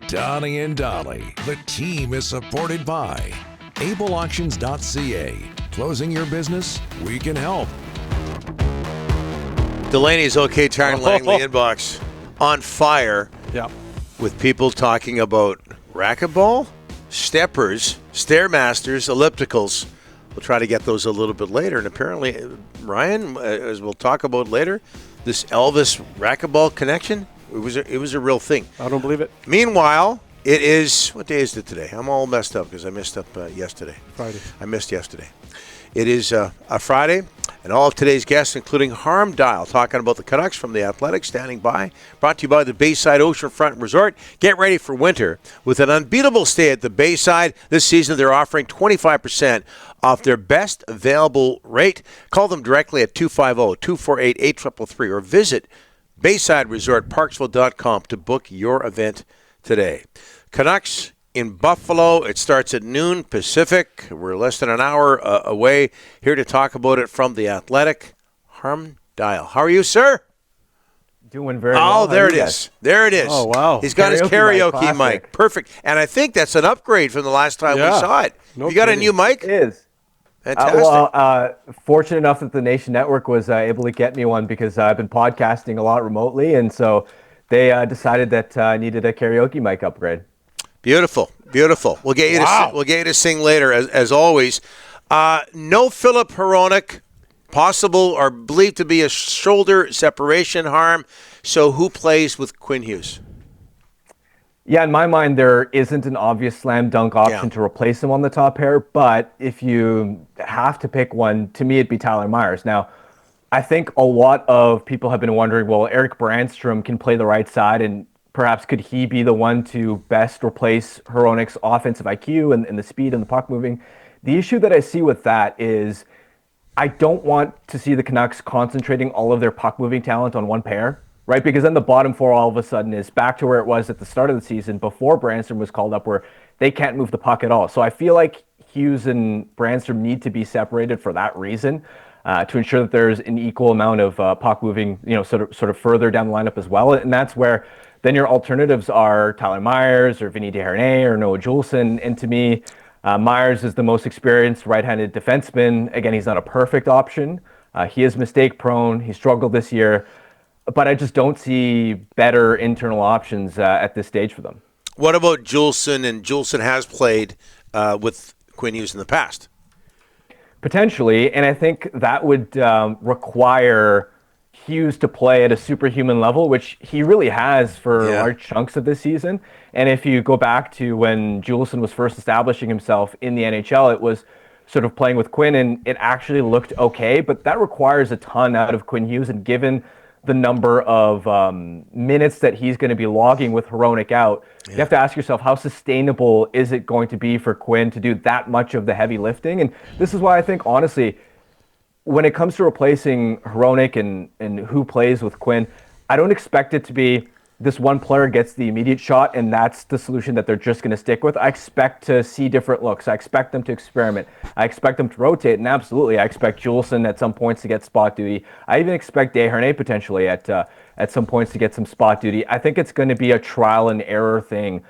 Donnie and Dolly. The team is supported by ableauctions.ca. Closing your business? We can help. Delaney's OK Tarn Langley inbox on fire. Yeah. With people talking about racquetball, steppers, stairmasters, ellipticals. We'll try to get those a little bit later. And apparently, Ryan, as we'll talk about later, this Elvis racquetball connection, it was a real thing. I don't believe it. Meanwhile, it is, what day is it today? I'm all messed up because I messed up yesterday. Friday. I missed yesterday. It is a Friday, and all of today's guests, including Harman Dayal, talking about the Canucks from The Athletic, standing by. Brought to you by the Bayside Oceanfront Resort. Get ready for winter with an unbeatable stay at the Bayside. This season, they're offering 25% off their best available rate. Call them directly at 250-248-8333 or visit BaysideResortParksville.com to book your event today. Canucks in Buffalo. It starts at noon Pacific. We're less than an hour away. Here to talk about it from The Athletic, Harman Dayal. How are you, sir? Doing very well. Oh, there it is. There it is. Oh, wow. He's got his karaoke mic. Perfect. And I think that's an upgrade from the last time we saw it. No you got kidding. a new mic? It is. Fantastic. Fortunate enough that the Nation Network was able to get me one because I've been podcasting a lot remotely, and so they decided that I needed a karaoke mic upgrade. Beautiful, beautiful. We'll get you to sing later, as always. No Filip Hronek, possible or believed to be a shoulder separation harm. So who plays with Quinn Hughes? Yeah, in my mind, there isn't an obvious slam dunk option to replace him on the top pair. But if you have to pick one, to me, it'd be Tyler Myers. Now, I think a lot of people have been wondering, well, Erik Brannstrom can play the right side, and perhaps could he be the one to best replace Hronek's offensive IQ and the speed and the puck moving? The issue that I see with that is I don't want to see the Canucks concentrating all of their puck moving talent on one pair, right? Because then the bottom four all of a sudden is back to where it was at the start of the season before Brannstrom was called up, where they can't move the puck at all. So I feel like Hughes and Brannstrom need to be separated for that reason, to ensure that there's an equal amount of puck moving, sort of further down the lineup as well. And that's where then your alternatives are Tyler Myers or Vinny Desharnais or Noah Juulsen. And to me, Myers is the most experienced right-handed defenseman. Again, he's not a perfect option. He is mistake-prone. He struggled this year. But I just don't see better internal options at this stage for them. What about Juulsen? And Juulsen has played with Quinn Hughes in the past. Potentially, and I think that would require Hughes to play at a superhuman level, which he really has for large chunks of this season. And if you go back to when Juulsen was first establishing himself in the NHL, it was sort of playing with Quinn, and it actually looked okay, but that requires a ton out of Quinn Hughes, and given the number of minutes that he's going to be logging with Hronek out, you have to ask yourself, how sustainable is it going to be for Quinn to do that much of the heavy lifting? And this is why I think, honestly, when it comes to replacing Hronek and who plays with Quinn, I don't expect it to be this one player gets the immediate shot and that's the solution that they're just going to stick with. I expect to see different looks. I expect them to experiment. I expect them to rotate, and absolutely, I expect Juulsen at some points to get spot duty. I even expect Desharnais potentially at some points to get some spot duty. I think it's going to be a trial and error thing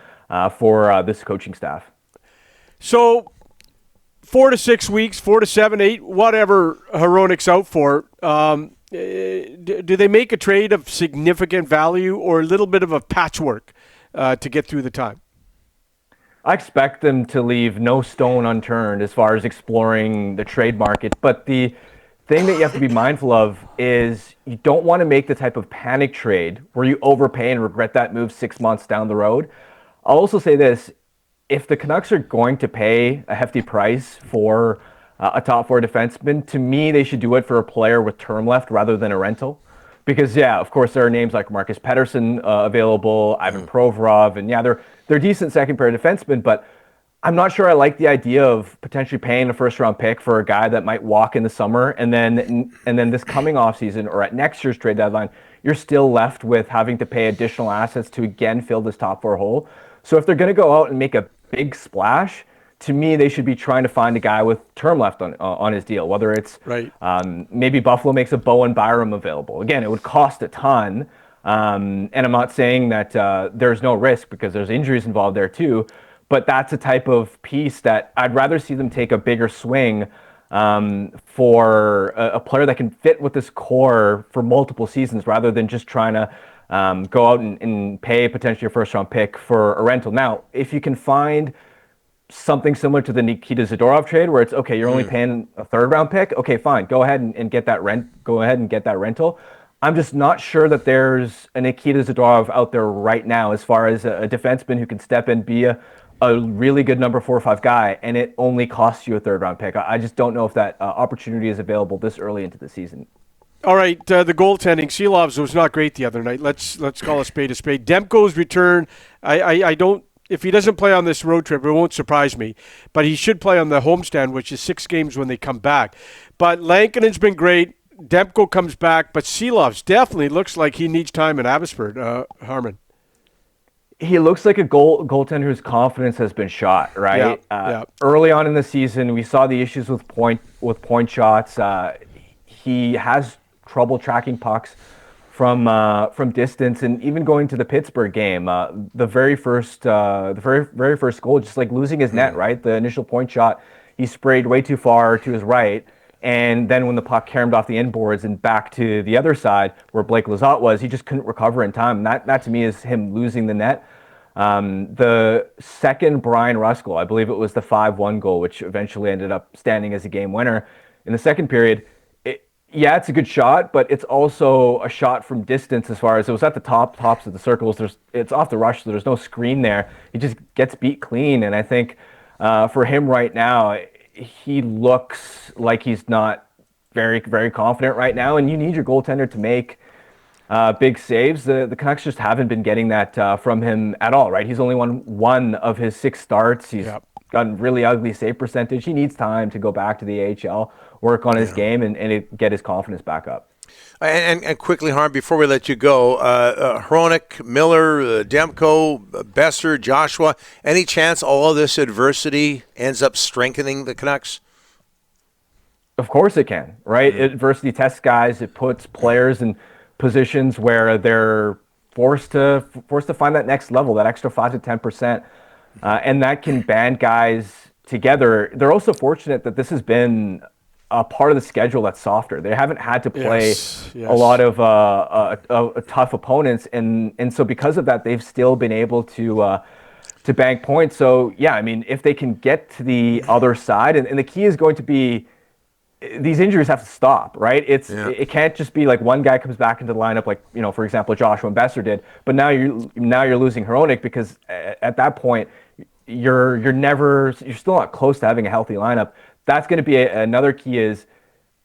for this coaching staff. So 4 to 6 weeks, 4 to 7, 8, whatever Hronek's out for, do they make a trade of significant value or a little bit of a patchwork to get through the time? I expect them to leave no stone unturned as far as exploring the trade market. But the thing that you have to be mindful of is you don't want to make the type of panic trade where you overpay and regret that move 6 months down the road. I'll also say this. If the Canucks are going to pay a hefty price for a top four defenseman, to me, they should do it for a player with term left rather than a rental. Because, of course, there are names like Marcus Pettersson available, Ivan Provorov, and they're decent second pair defensemen, but I'm not sure I like the idea of potentially paying a first round pick for a guy that might walk in the summer, and then this coming offseason or at next year's trade deadline, you're still left with having to pay additional assets to again fill this top four hole. So if they're going to go out and make a big splash, to me, they should be trying to find a guy with term left on his deal, whether it's maybe Buffalo makes a Bowen Byram available. Again, it would cost a ton, And I'm not saying that there's no risk because there's injuries involved there too. But that's a type of piece that I'd rather see them take a bigger swing for a player that can fit with this core for multiple seasons rather than just trying to go out and pay potentially a first-round pick for a rental. Now, if you can find something similar to the Nikita Zadorov trade where it's, okay, you're only paying a third-round pick, okay, fine, go ahead and get that go ahead and get that rental. I'm just not sure that there's a Nikita Zadorov out there right now as far as a defenseman who can step in, be a really good number 4 or 5 guy, and it only costs you a third-round pick. I just don't know if that opportunity is available this early into the season. All right, the goaltending, Seelovs was not great the other night. Let's call a spade a spade. Demko's return, I don't. If he doesn't play on this road trip, it won't surprise me. But he should play on the homestand, which is 6 games when they come back. But Lankinen's been great. Demko comes back, but Seelovs definitely looks like he needs time in Abbotsford. Harman. He looks like a goaltender whose confidence has been shot, right? Yeah. Early on in the season, we saw the issues with point shots. He has trouble tracking pucks from distance, and even going to the Pittsburgh game, the very first goal, just like losing his net, right? The initial point shot, he sprayed way too far to his right. And then when the puck caromed off the inboards and back to the other side where Blake Lizotte was, he just couldn't recover in time. And that to me is him losing the net. The second Brian Ruskell, I believe it was the 5-1 goal, which eventually ended up standing as a game winner. In the second period, it's a good shot, but it's also a shot from distance as far as it was at the tops of the circles. It's off the rush, so there's no screen there. He just gets beat clean. And I think for him right now, he looks like he's not very, very confident right now, and you need your goaltender to make big saves. The Canucks just haven't been getting that from him at all, right? He's only won 1 of his 6 starts. He's gotten really ugly save percentage. He needs time to go back to the AHL, work on his game, and get his confidence back up. And quickly, Harm, before we let you go, Hronek, Miller, Demko, Besser, Joshua, any chance all of this adversity ends up strengthening the Canucks? Of course it can, right? Adversity tests guys. It puts players in positions where they're forced to find that next level, that extra 5 to 10%, and that can band guys together. They're also fortunate that this has been a part of the schedule that's softer. They haven't had to play a lot of tough opponents, and so because of that, they've still been able to bank points. So yeah, I mean, if they can get to the other side, and the key is going to be these injuries have to stop, right? It can't just be like one guy comes back into the lineup, like for example, Joshua and Besser did. But now you're losing Hronek because at that point you're still not close to having a healthy lineup. That's going to be another key is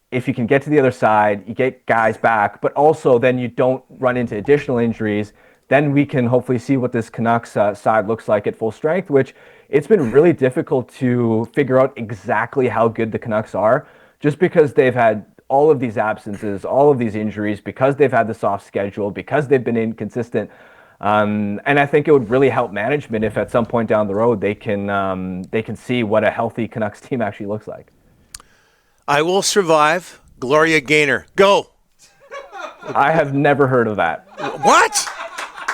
if you can get to the other side, you get guys back, but also then you don't run into additional injuries. Then we can hopefully see what this Canucks side looks like at full strength, which it's been really difficult to figure out exactly how good the Canucks are just because they've had all of these absences, all of these injuries, because they've had the soft schedule, because they've been inconsistent. And I think it would really help management if at some point down the road they can see what a healthy Canucks team actually looks like. I will survive. Gloria Gaynor. Go. I have never heard of that. What?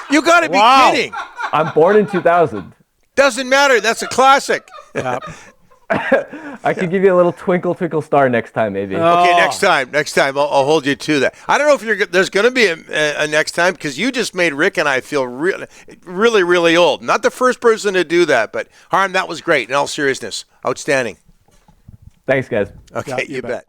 You got to be kidding. I'm born in 2000. Doesn't matter. That's a classic. I could give you a little twinkle, twinkle star next time, maybe. Okay, next time I'll hold you to that. I don't know if there's going to be a next time because you just made Rick and I feel really, really, really old. Not the first person to do that, but Harm, that was great. In all seriousness, outstanding. Thanks, guys. Okay, you bet.